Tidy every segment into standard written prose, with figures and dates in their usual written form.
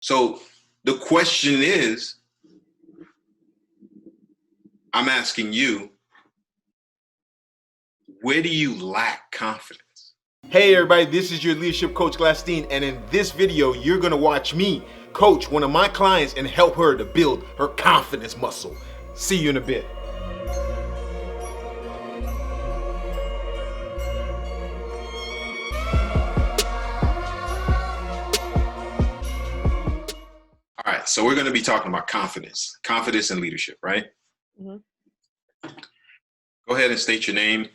So the question is, I'm asking you, where do you lack confidence? Hey everybody, this is your leadership coach Glassine, and in this video you're going to watch me coach one of my clients and help her to build her confidence muscle. See you in a bit. All right, so we're going to be talking about confidence and leadership, right? Mm-hmm. Go ahead and state your name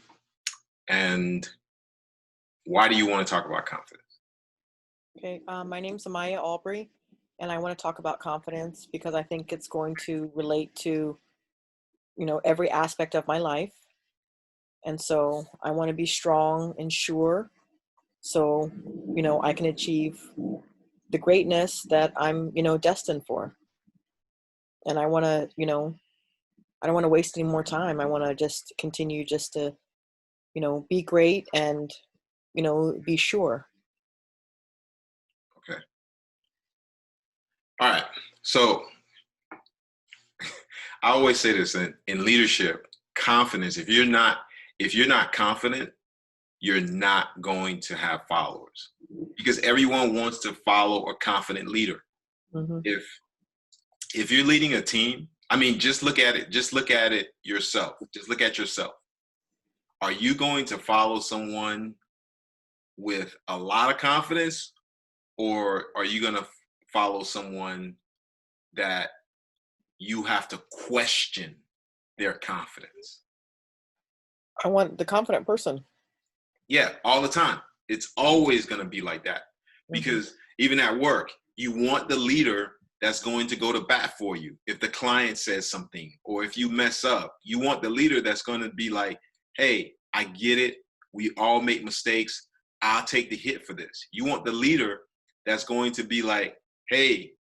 and why do you want to talk about confidence? Okay, my name's Amaya Albury, and I want to talk about confidence because I think it's going to relate to, every aspect of my life. And so I want to be strong and sure so, I can achieve the greatness that I'm, destined for. And I want to, I don't want to waste any more time. I want to just continue just to, be great and, be sure. Okay. All right. So I always say this in leadership, confidence, if you're not confident, you're not going to have followers because everyone wants to follow a confident leader. Mm-hmm. If you're leading a team, I mean, just look at it yourself. Just look at yourself. Are you going to follow someone with a lot of confidence, or are you going to follow someone that you have to question their confidence? I want the confident person. Yeah, all the time. It's always going to be like that because even at work, you want the leader that's going to go to bat for you. If the client says something or if you mess up, you want the leader that's going to be like, hey, I get it. We all make mistakes. I'll take the hit for this. You want the leader that's going to be like, hey,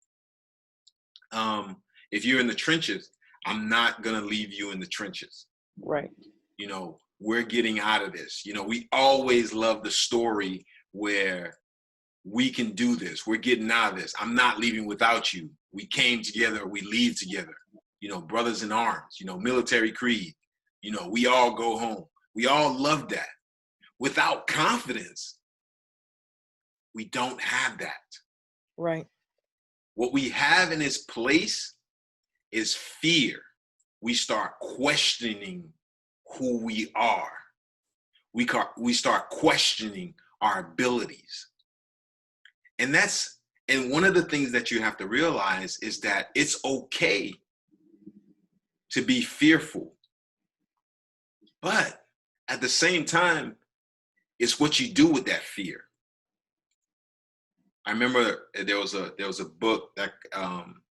if you're in the trenches, I'm not going to leave you in the trenches. Right. We're getting out of this. We always love the story where we can do this. We're getting out of this. I'm not leaving without you. We came together. We leave together. Brothers in arms, military creed. We all go home. We all love that. Without confidence, we don't have that. Right. What we have in its place is fear. We start questioning who we are. We start questioning our abilities. And one of the things that you have to realize is that it's okay to be fearful. But at the same time, it's what you do with that fear. I remember there was a book that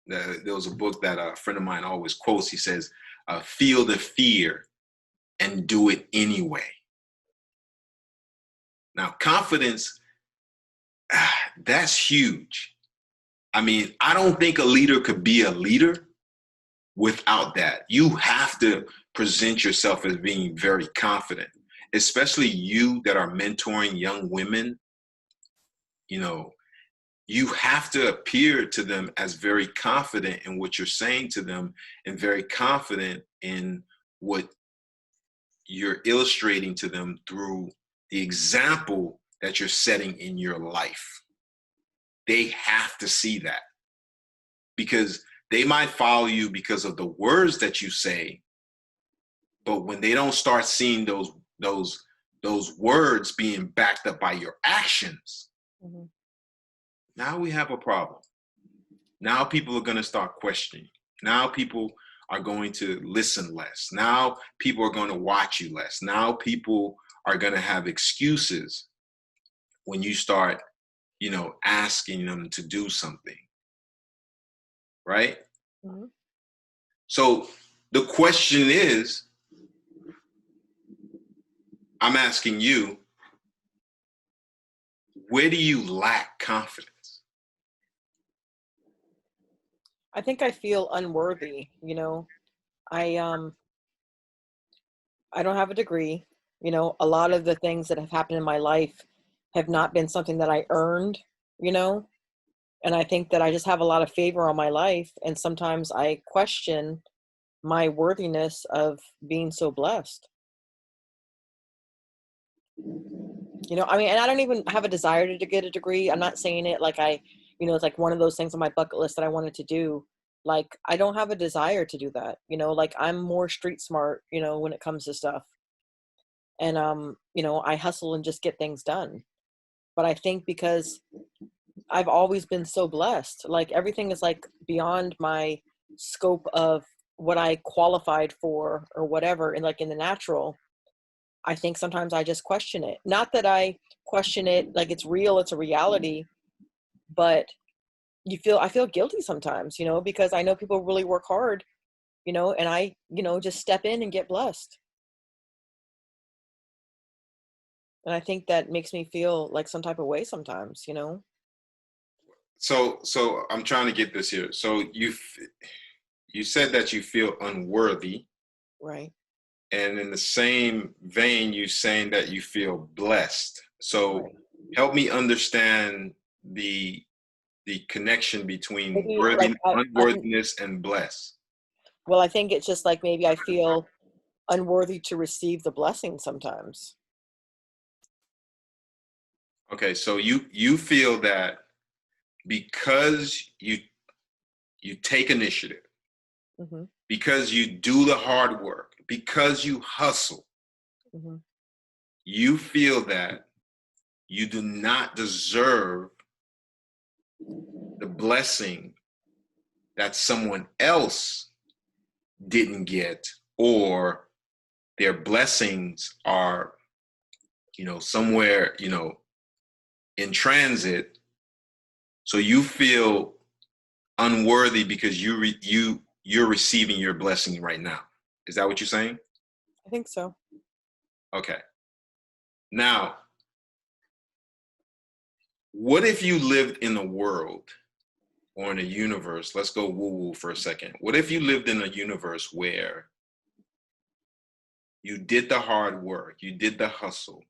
a friend of mine always quotes. He says, "Feel the fear and do it anyway." Now, confidence, that's huge. I mean, I don't think a leader could be a leader without that. You have to present yourself as being very confident, especially you that are mentoring young women. You have to appear to them as very confident in what you're saying to them and very confident in what you're illustrating to them through the example that you're setting in your life. They have to see that because they might follow you because of the words that you say, but when they don't start seeing those words being backed up by your actions, now we have a problem. Now people are going to start questioning. Now people are going to listen less. Now people are going to watch you less. Now people are going to have excuses when you start, asking them to do something. Right? Mm-hmm. So the question is, I'm asking you, where do you lack confidence? I think I feel unworthy. I don't have a degree. A lot of the things that have happened in my life have not been something that I earned, And I think that I just have a lot of favor on my life. And sometimes I question my worthiness of being so blessed. You know, I mean, and I don't even have a desire to get a degree. I'm not saying it like it's like one of those things on my bucket list that I wanted to do. Like, I don't have a desire to do that. Like I'm more street smart, when it comes to stuff. And, I hustle and just get things done. But I think because I've always been so blessed, like everything is like beyond my scope of what I qualified for or whatever. And like in the natural, I think sometimes I just question it. Not that I question it like it's real, it's a reality, but I feel guilty sometimes, because I know people really work hard, and I, just step in and get blessed. And I think that makes me feel like some type of way sometimes. So I'm trying to get this here. So you said that you feel unworthy, Right. and in the same vein, you saying that you feel blessed. So Right. help me understand the connection between Maybe like worthy, unworthiness, and blessed. well, I think it's just like maybe I feel unworthy to receive the blessing sometimes. Okay, so you feel that because you take initiative, Hmm. because you do the hard work, because you hustle, Hmm. you feel that you do not deserve the blessing that someone else didn't get, or their blessings are, somewhere, in transit. So you feel unworthy because you're receiving your blessing right now. Is that what you're saying? I think so. Okay. Now, what if you lived in a world or in a universe? Let's go woo-woo for a second. What if you lived in a universe where you did the hard work, you did the hustle,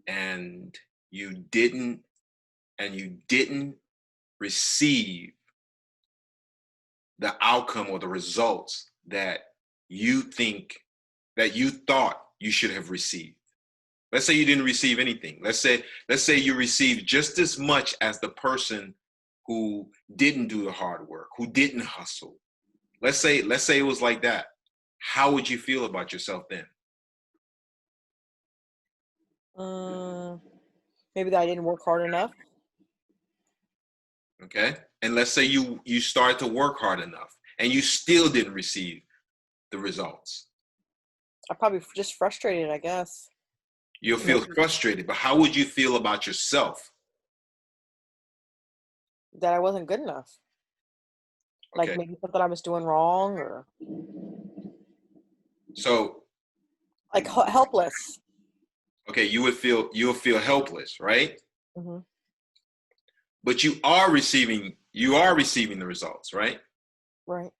and you didn't receive the outcome or the results that you thought you should have received? Let's say you didn't receive anything. Let's say you received just as much as the person who didn't do the hard work, who didn't hustle. Let's say it was like that. How would you feel about yourself then? Um, Maybe that I didn't work hard enough. Okay? And let's say you started to work hard enough and you still didn't receive the results. I probably just frustrated, I guess. You'll You know, feel frustrated, but how would you feel about yourself? that I wasn't good enough. Like Okay. maybe something I was doing wrong, or So, like helpless. okay, you'll feel helpless, right? Hmm. But you are receiving the results, right? Right.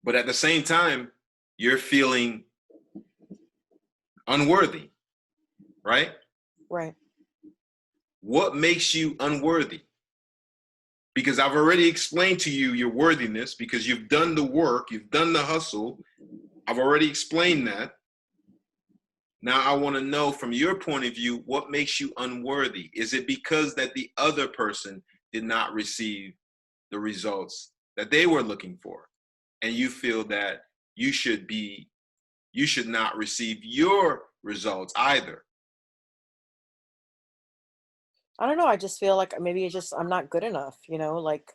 But at the same time, you're feeling unworthy, right? Right. What makes you unworthy? Because I've already explained to you your worthiness, because you've done the work, you've done the hustle. I've already explained that. Now I want to know from your point of view, what makes you unworthy? Is it because that the other person did not receive the results that they were looking for, and you feel that you should not receive your results either? I don't know. I just feel like maybe it's just I'm not good enough. Like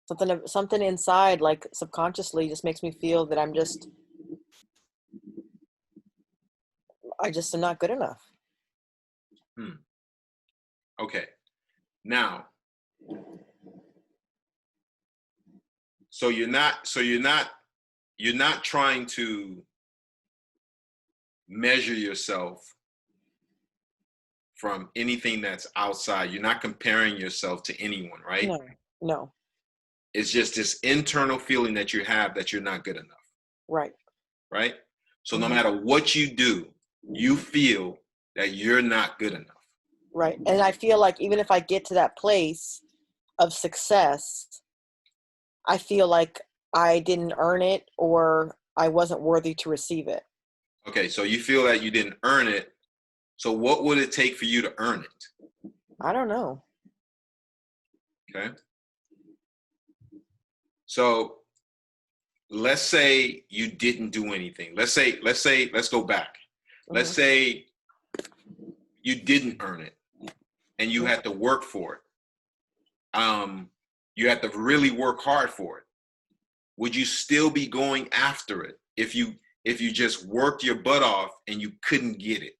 something inside, like subconsciously, just makes me feel that I just am not good enough. Hmm. Okay. Now, so you're not trying to measure yourself from anything that's outside. You're not comparing yourself to anyone, right? No, no. It's just this internal feeling that you have that you're not good enough, Right. right? So no Hmm. matter what you do, you feel that you're not good enough. Right. And I feel like even if I get to that place, of success, I feel like I didn't earn it or I wasn't worthy to receive it. Okay, so you feel that you didn't earn it. So what would it take for you to earn it? I don't know. Okay. So let's say you didn't do anything. Let's go back. Let's Mhm. say you didn't earn it and you Mhm. had to work for it. You had to really work hard for it. Would you still be going after it if you just worked your butt off and you couldn't get it?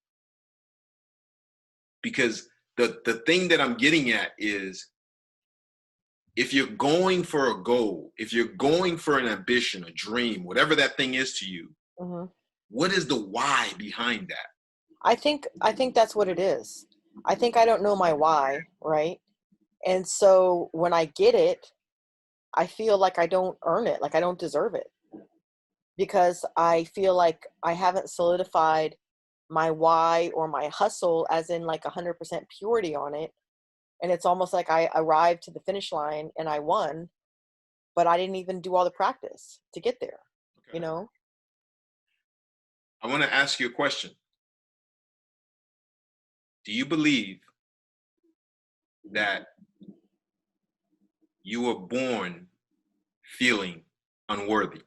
Because the thing that I'm getting at is, if you're going for a goal, if you're going for an ambition, a dream, whatever that thing is to you, Mhm. what is the why behind that? I think that's what it is. I think I don't know my why, right? And so when I get it, I feel like I don't earn it, like I don't deserve it, because I feel like I haven't solidified my why or my hustle as in like 100% purity on it. And it's almost like I arrived to the finish line and I won, but I didn't even do all the practice to get there, you Okay. know? I want to ask you a question. Do you believe that you were born feeling unworthy?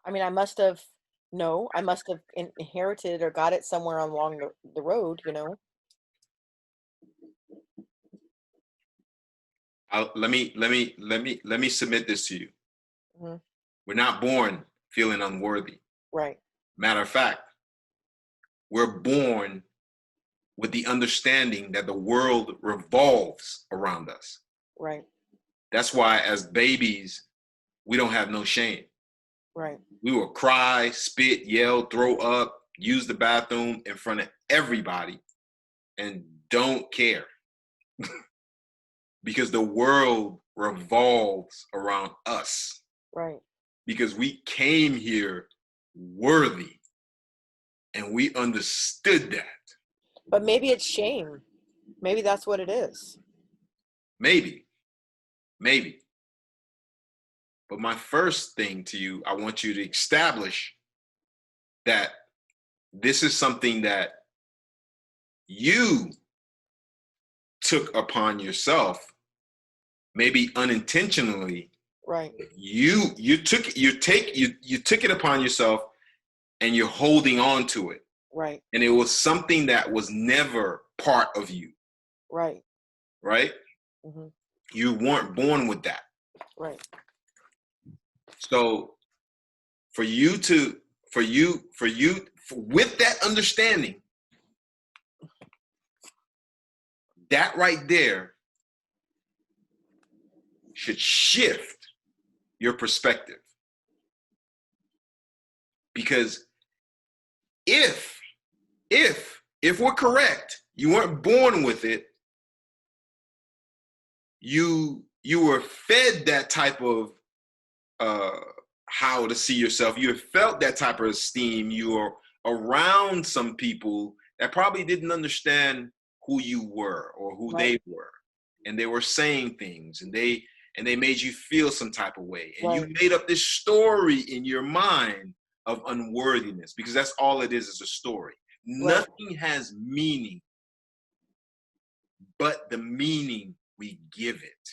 I mean, I must have inherited or got it somewhere along the road, you know? Let me submit this to you. Hmm. We're not born feeling unworthy. Right, Matter of fact, we're born with the understanding that the world revolves around us. right, That's why as babies, we don't have no shame. right, We will cry, spit, yell, throw up, use the bathroom in front of everybody and don't care, because the world revolves around us, right. because we came here worthy and we understood that. But maybe it's shame. Maybe that's what it is. Maybe, maybe. But my first thing to you, I want you to establish that this is something that you took upon yourself, maybe unintentionally. Right, You took it upon yourself and you're holding on to it. right, And it was something that was never part of you, right. right? Hmm. You weren't born with that. Right, So for you to with that understanding, that right there should shift your perspective. Because if if we're correct, you weren't born with it, you were fed that type of uh how to see yourself. You felt that type of esteem. You were around some people that probably didn't understand who you were or who right, they were, and they were saying things, and they made you feel some type of way, and you right, made up this story in your mind of unworthiness, because that's all it is a story. right. Nothing has meaning but the meaning we give it.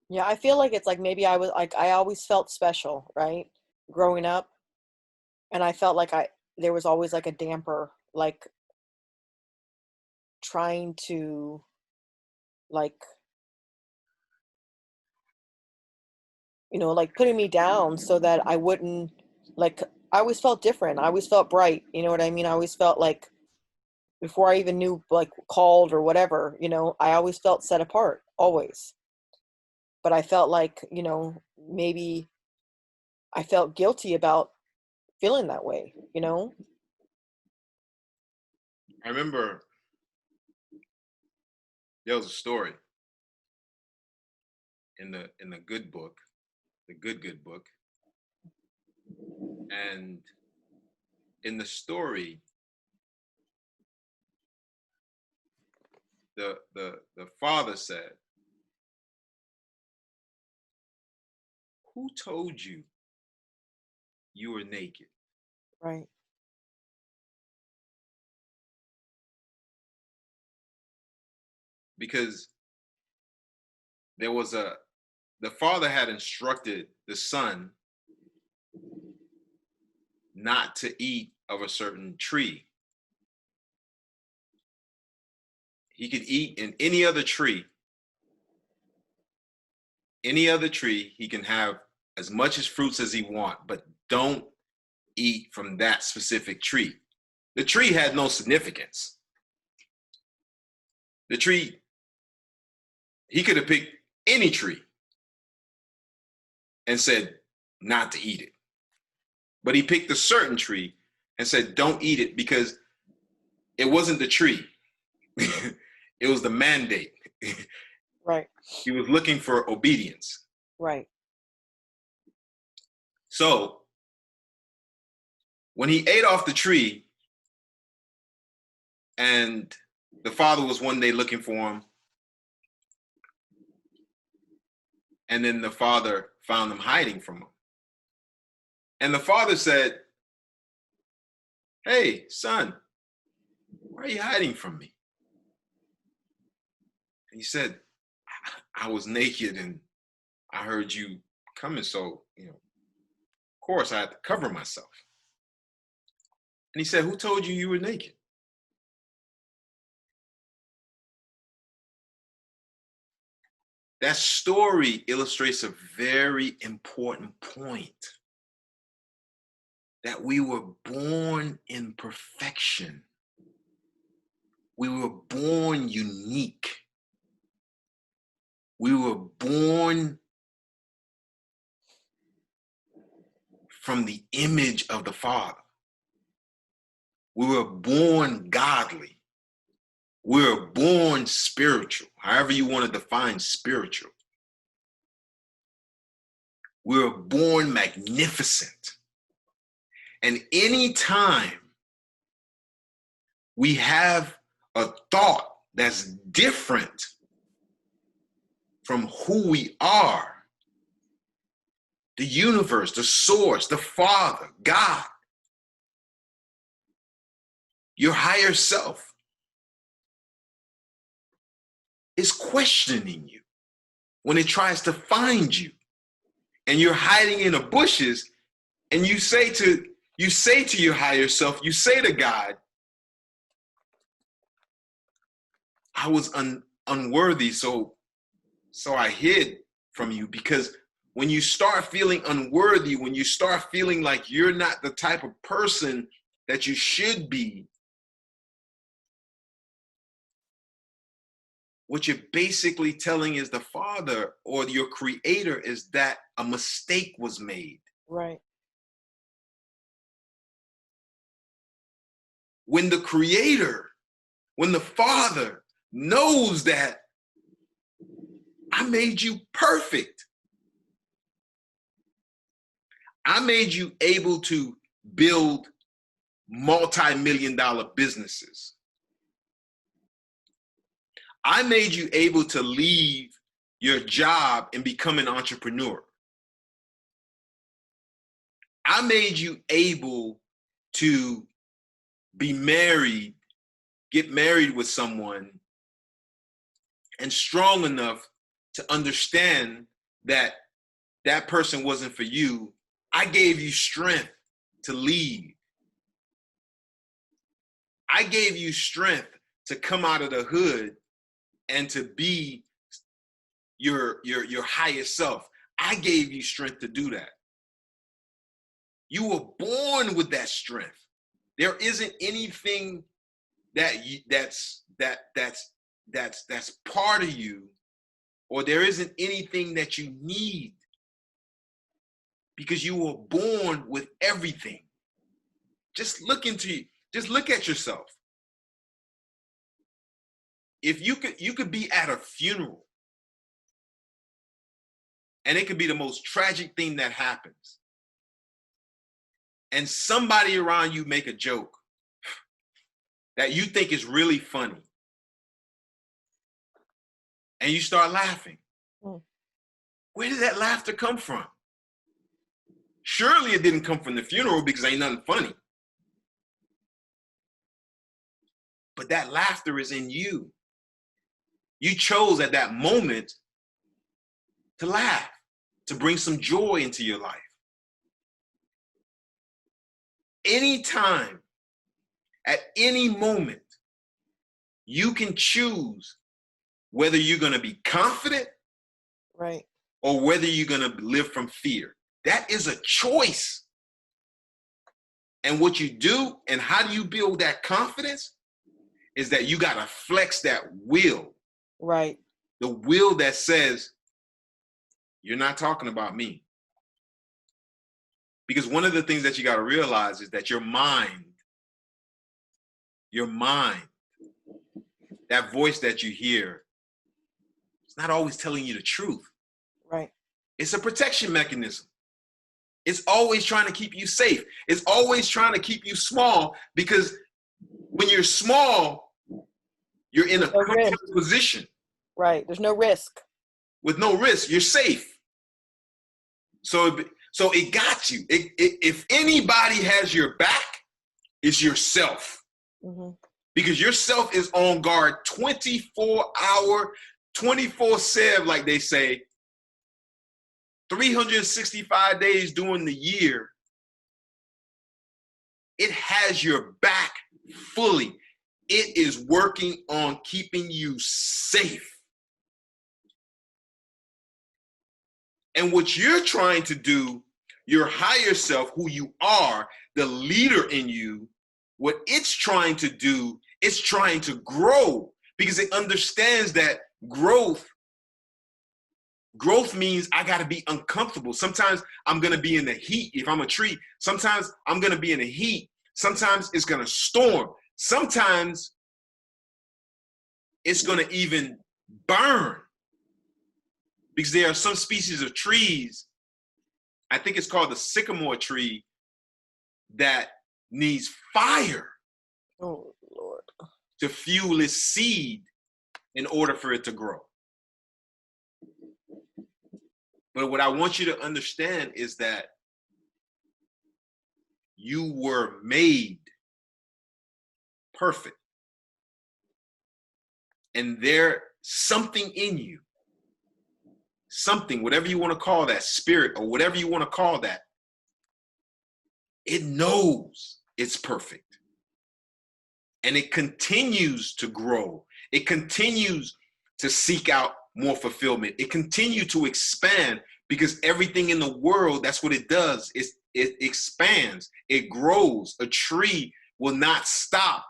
Yeah, I feel like it's like maybe I was like I always felt special, right? Growing up, and I felt like I there was always like a damper, like trying to like like putting me down so that I wouldn't like I always felt different. I always felt bright, you know what I mean? I always felt like before I even knew like called or whatever, I always felt set apart, always. But I felt like, maybe I felt guilty about feeling that way, you know? I remember there was a story in the good book, the good book, and in the story, the father said, "Who told you you were naked?" Right. Because the father had instructed the son not to eat of a certain tree. He could eat in any other tree. Any other tree, he can have as much as fruits as he want, but don't eat from that specific tree. The tree had no significance. The tree, he could have picked any tree and said not to eat it. But he picked a certain tree and said, don't eat it, because it wasn't the tree. It was the mandate. Right. He was looking for obedience. Right. So when he ate off the tree, and the father was one day looking for him, and then the father found him hiding from him. And the father said, "Hey, son, why are you hiding from me?" And he said, "I was naked and I heard you coming, so, of course I had to cover myself." And he said, "Who told you you were naked?" That story illustrates a very important point, that we were born in perfection. We were born unique. We were born from the image of the Father. We were born godly. We were born spiritual, however you want to define spiritual. We were born magnificent. And anytime we have a thought that's different from who we are, the universe, the source, the Father, God, your higher self, is questioning you when it tries to find you, and you're hiding in the bushes, and you say to your higher self, you say to God, "I was unworthy, so I hid from you." Because when you start feeling unworthy, when you start feeling like you're not the type of person that you should be, what you're basically telling is the Father or your Creator is that a mistake was made. Right. When the Creator, when the Father knows that I made you perfect, I made you able to build multi-million-dollar businesses. I made you able to leave your job and become an entrepreneur. I made you able to be married, get married with someone, and strong enough to understand that that person wasn't for you. I gave you strength to leave. I gave you strength to come out of the hood and to be your highest self. I gave you strength to do that. You were born with that strength. There isn't anything that's part of you, or there isn't anything that you need, because you were born with everything. Just look at yourself. If you could be at a funeral, and it could be the most tragic thing that happens, and somebody around you make a joke that you think is really funny, and you start laughing. Mm. Where did that laughter come from? Surely it didn't come from the funeral, because ain't nothing funny. But that laughter is in you. You chose at that moment to laugh, to bring some joy into your life. Anytime, at any moment, you can choose whether you're going to be confident, Right. or whether you're going to live from fear. That is a choice. And what you do and how do you build that confidence is that you got to flex that will. Right. The will that says, you're not talking about me. Because one of the things that you got to realize is that your mind, that voice that you hear, it's not always telling you the truth. Right. It's a protection mechanism. It's always trying to keep you safe. It's always trying to keep you small, because when you're small, you're in a comfortable position. Right. There's no risk. With no risk, you're safe. So it got you. If anybody has your back, it's yourself. Mm-hmm. Because yourself is on guard 24-hour, 24/7, like they say, 365 days during the year. It has your back fully. It is working on keeping you safe. And what you're trying to do, your higher self, who you are, the leader in you, what it's trying to do, it's trying to grow, because it understands that growth means I got to be uncomfortable. Sometimes I'm going to be in the heat. If I'm a tree, sometimes I'm going to be in the heat. Sometimes it's going to storm. Sometimes it's going to even burn. Because there are some species of trees, I think it's called the sycamore tree, that needs fire Oh, Lord. to fuel its seed in order for it to grow. But what I want you to understand is that you were made perfect. And there's something in you, something, whatever you want to call that, spirit, or whatever you want to call that, it knows it's perfect. And it continues to grow. It continues to seek out more fulfillment. It continues to expand, because everything in the world, that's what it does. It expands, it grows. A tree will not stop.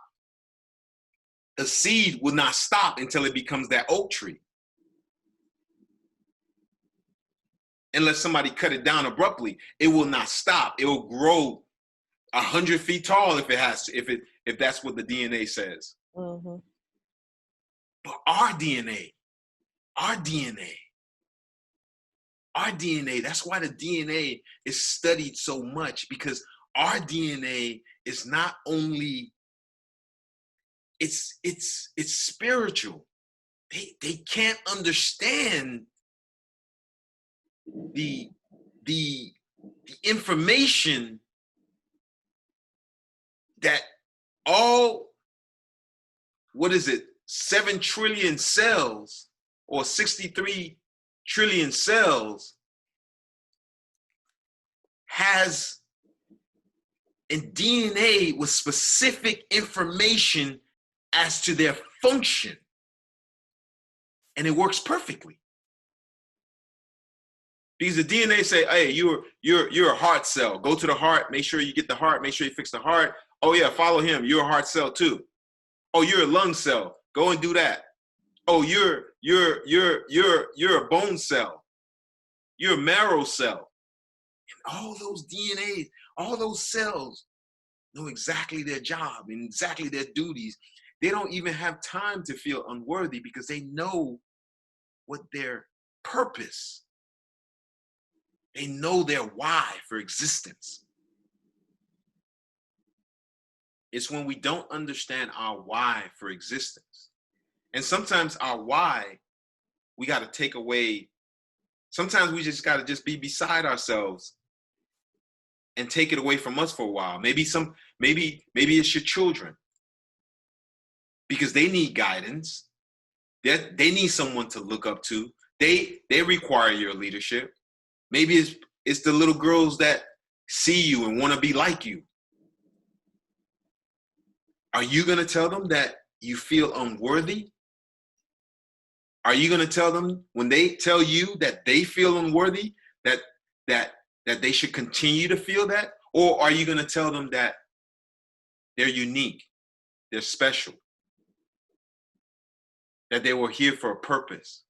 A seed will not stop until it becomes that oak tree. Unless somebody cut it down abruptly, it will not stop. It will grow 100 feet tall if it has to, if that's what the DNA says. Mm-hmm. But our DNA, that's why the DNA is studied so much, because our DNA is not only, it's spiritual. They can't understand the information that all, 7 trillion cells, or 63 trillion cells, has a DNA with specific information as to their function. And it works perfectly. Because the DNA say, hey, you're a heart cell. Go to the heart, make sure you get the heart, make sure you fix the heart. Oh yeah, follow him. You're a heart cell too. Oh, you're a lung cell. Go and do that. Oh, you're a bone cell. You're a marrow cell. And all those DNAs, all those cells know exactly their job and exactly their duties. They don't even have time to feel unworthy, because they know what their purpose. They know their why for existence. It's when we don't understand our why for existence. And sometimes our why we got to take away. Sometimes we just got to just be beside ourselves and take it away from us for a while. Maybe it's your children, because they need guidance. They need someone to look up to. They require your leadership. Maybe it's the little girls that see you and want to be like you. Are you going to tell them that you feel unworthy? Are you going to tell them, when they tell you that they feel unworthy, that they should continue to feel that? Or are you going to tell them that they're unique, they're special, that they were here for a purpose,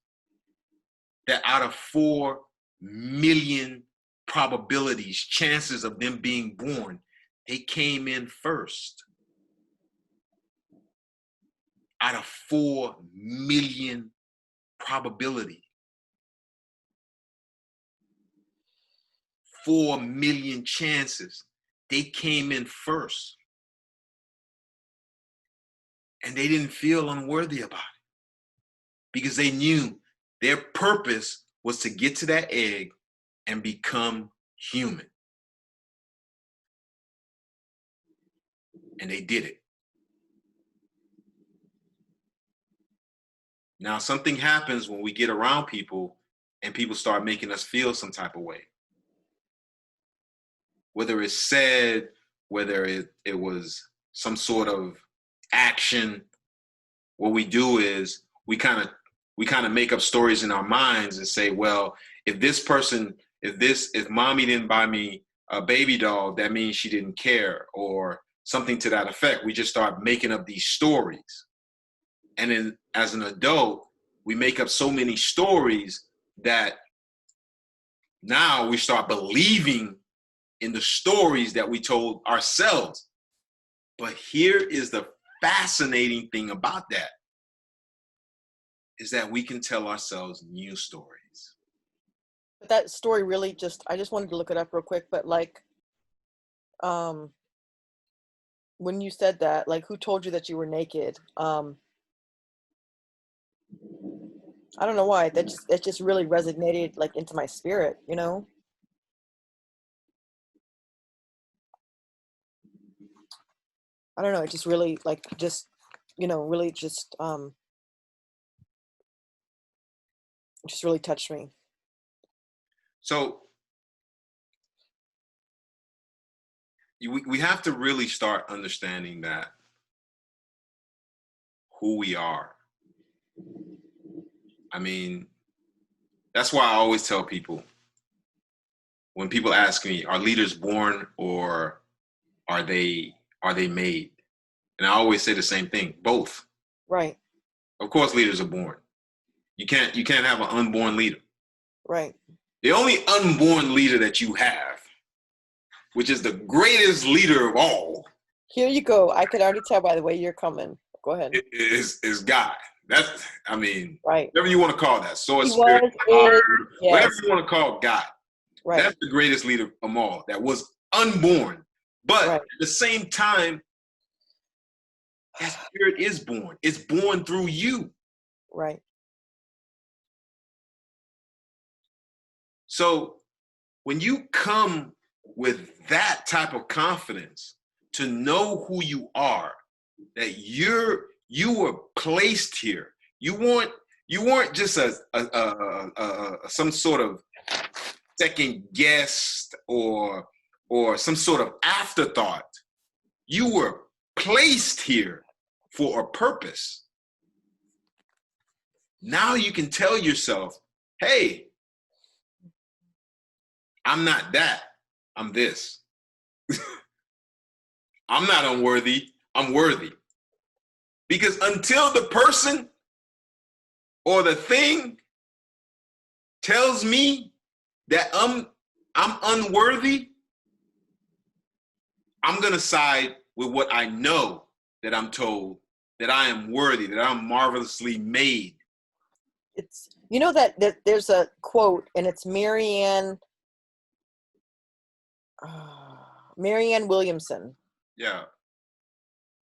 that out of 4 million probabilities, chances of them being born, they came in first? Out of 4 million probability, 4 million chances, they came in first. And they didn't feel unworthy about it, because they knew their purpose was to get to that egg and become human. And they did it. Now, something happens when we get around people and people start making us feel some type of way. Whether it's said, whether it was some sort of action, what we do is we kind of make up stories in our minds and say, well, if mommy didn't buy me a baby doll, that means she didn't care, or something to that effect. We just start making up these stories. And then as an adult, we make up so many stories that now we start believing in the stories that we told ourselves. But here is the fascinating thing about that, is that we can tell ourselves new stories. But that story really I just wanted to look it up real quick, but like, when you said that, like, who told you that you were naked? I don't know why, that just really resonated like into my spirit, you know? I don't know, it just really like, really just really touched me. So we have to really start understanding that who we are. I mean, that's why I always tell people, when people ask me, are leaders born or are they made? And I always say the same thing, both. Right. Of course, leaders are born. You can't have an unborn leader. Right. The only unborn leader that you have, which is the greatest leader of all. Here you go. I could already tell by the way you're coming. Go ahead. Is God. That's, right. Whatever you want to call that, source, spirit, God, yes. Whatever you want to call God. Right. That's the greatest leader of them all, that was unborn. But at the same time, that spirit is born. It's born through you. Right. So when you come with that type of confidence to know who you are, that you were placed here. You weren't just some sort of second guess or some sort of afterthought. You were placed here for a purpose. Now you can tell yourself, hey, I'm not that, I'm this. I'm not unworthy, I'm worthy. Because until the person or the thing tells me that I'm unworthy, I'm gonna side with what I know that I'm told, that I am worthy, that I'm marvelously made. It's, you know, that there's a quote, and it's Marianne Williamson. Yeah.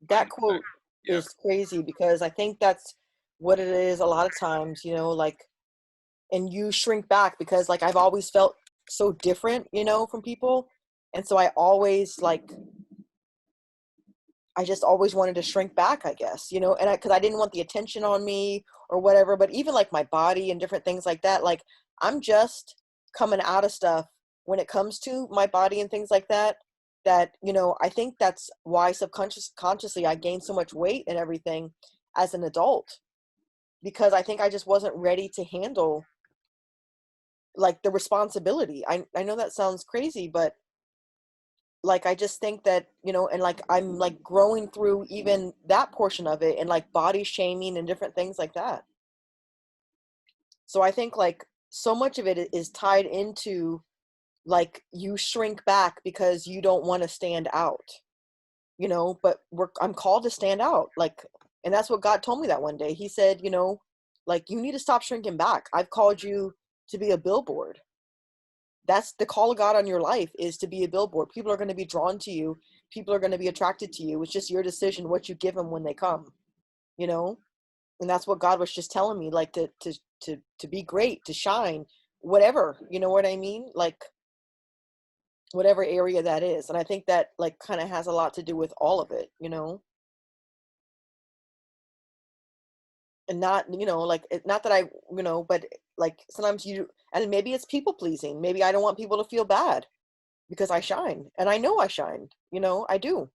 That quote is crazy, because I think that's what it is a lot of times, you know, like and you shrink back because like I've always felt so different, you know, from people. And so I always like, I just always wanted to shrink back, I guess, you know, and because I didn't want the attention on me or whatever. But even like my body and different things like that, like I'm just coming out of stuff when it comes to my body and things like that. That, you know, I think that's why consciously I gained so much weight and everything as an adult, because I think I just wasn't ready to handle like the responsibility. I know that sounds crazy, but like I just think that, you know, and like I'm like growing through even that portion of it and like body shaming and different things like that. So I think like so much of it is tied into like you shrink back because you don't want to stand out, you know, but I'm called to stand out. Like, and that's what God told me that one day. He said, you know, like you need to stop shrinking back. I've called you to be a billboard. That's the call of God on your life, is to be a billboard. People are going to be drawn to you. People are going to be attracted to you. It's just your decision what you give them when they come, you know? And that's what God was just telling me, like to be great, to shine, whatever, you know what I mean? Like whatever area that is. And I think that like kind of has a lot to do with all of it, you know? And not, you know, like not that I, you know, but like sometimes you, and maybe it's people pleasing. Maybe I don't want people to feel bad because I shine, and I know I shine, you know, I do.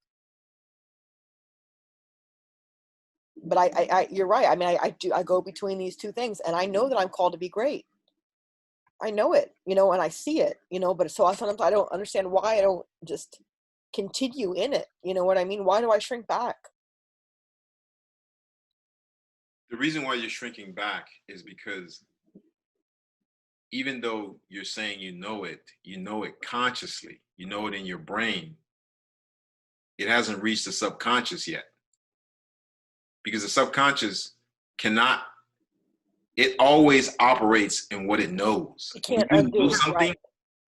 But you're right. I mean, I do, I go between these two things, and I know that I'm called to be great. I know it, you know, and I see it, you know, but so sometimes I don't understand why I don't just continue in it. You know what I mean? Why do I shrink back? The reason why you're shrinking back is because even though you're saying you know it consciously, you know it in your brain, it hasn't reached the subconscious yet. Because the subconscious cannot, it always operates in what it knows. You When can't you know undo, something, right?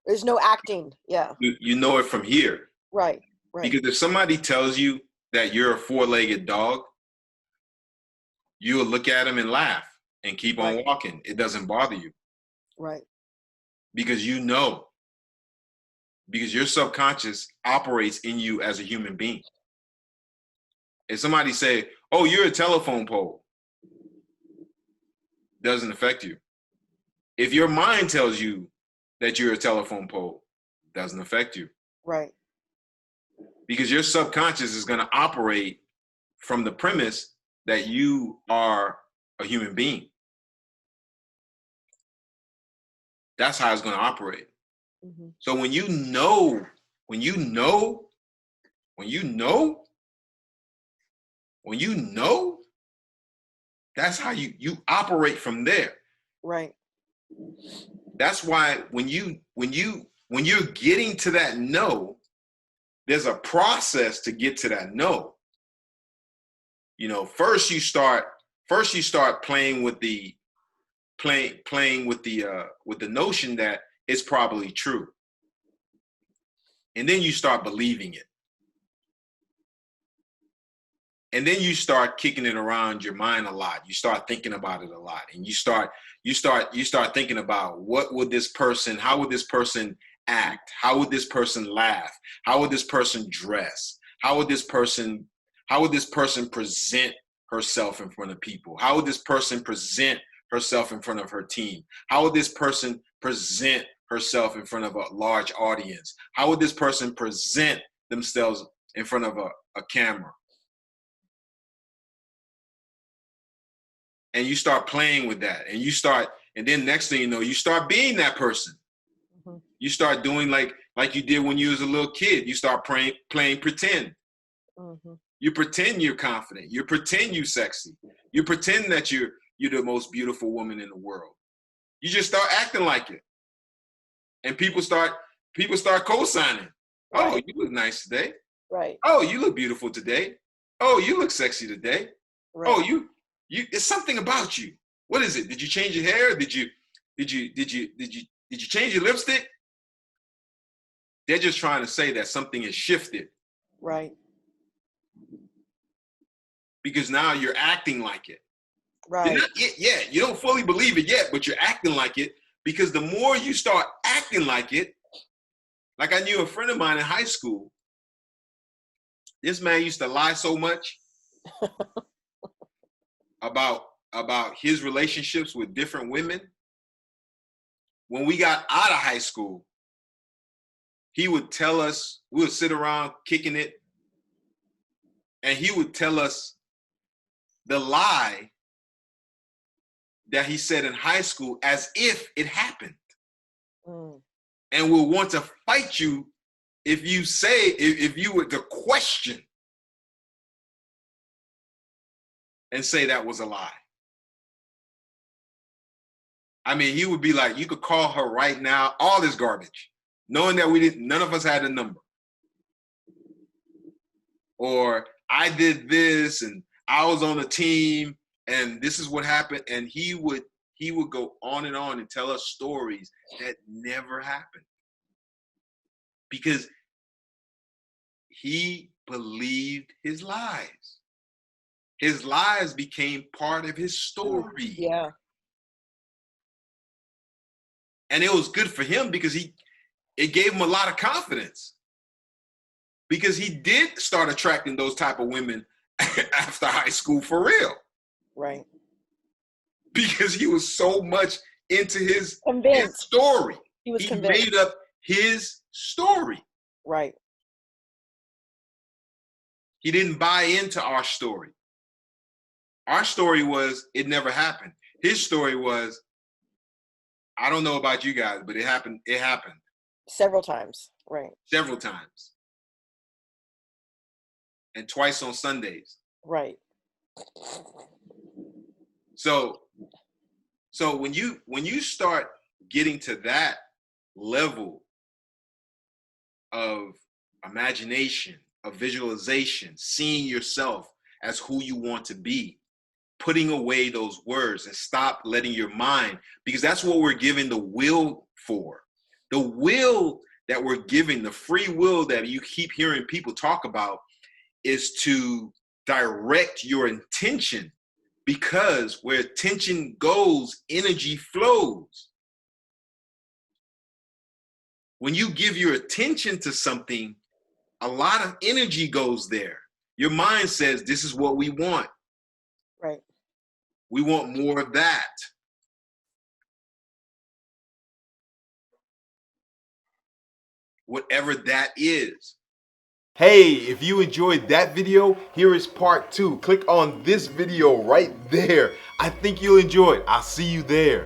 There's no acting. Yeah. you know it from here. Right. Right. Because if somebody tells you that you're a four-legged dog, you'll look at them and laugh and keep on Right. walking. It doesn't bother you Right. because you know, because your subconscious operates in you as a human being. If somebody say, "Oh, you're a telephone pole," doesn't affect you. If your mind tells you that you're a telephone pole, doesn't affect you. Right. Because your subconscious is going to operate from the premise that you are a human being. That's how it's going to operate. Mm-hmm. So when you know, when you know, when you know, when you know, that's how you operate from there. Right. That's why when you're getting to that no, there's a process to get to that no. You know, first you start playing with the with the notion that it's probably true. And then you start believing it. And then you start kicking it around your mind a lot. You start thinking about it a lot. And you start thinking about what would this person, how would this person act? How would this person laugh? How would this person dress? How would this person present herself in front of people? How would this person present herself in front of her team? How would this person present herself in front of a large audience? How would this person present themselves in front of a camera? And you start playing with that, and then next thing you know, you start being that person. Mm-hmm. You start doing like you did when you was a little kid. You start playing pretend. Mm-hmm. You pretend you're confident. You pretend you're sexy. You pretend that you're the most beautiful woman in the world. You just start acting like it, and people start co-signing. Right. Oh, you look nice today. Right. Oh, you look beautiful today. Oh, you look sexy today. Right. Oh, you it's something about you. What is it? Did you change your hair? Did you change your lipstick? They're just trying to say that something has shifted. Right. Because now you're acting like it. Right. not it yet. You don't fully believe it yet, but you're acting like it, because the more you start acting like it, like I knew a friend of mine in high school. This man used to lie so much about his relationships with different women. When we got out of high school, he would tell us, we would sit around kicking it, and he would tell us the lie that he said in high school as if it happened. Mm. And will want to fight you if you were to question and say that was a lie. I mean, he would be like, you could call her right now, all this garbage, knowing that none of us had a number. Or I did this and I was on a team and this is what happened. And he would go on and tell us stories that never happened. Because he believed his lies. His lies became part of his story. Yeah. And it was good for him because it gave him a lot of confidence. Because he did start attracting those type of women after high school for real. Right. Because he was so much into his story. He was convinced. Made up his story. Right. He didn't buy into our story. Our story was, it never happened. His story was, I don't know about you guys, but it happened. It happened. Several times. Right. Several times. And twice on Sundays. Right. So when you start getting to that level of imagination, of visualization, seeing yourself as who you want to be, putting away those words and stop letting your mind, because that's what we're giving the will for. The will that we're giving, the free will that you keep hearing people talk about, is to direct your intention, because where attention goes, energy flows. When you give your attention to something, a lot of energy goes there. Your mind says, this is what we want. Right. We want more of that. Whatever that is. Hey, if you enjoyed that video, here is part 2. Click on this video right there. I think you'll enjoy it. I'll see you there.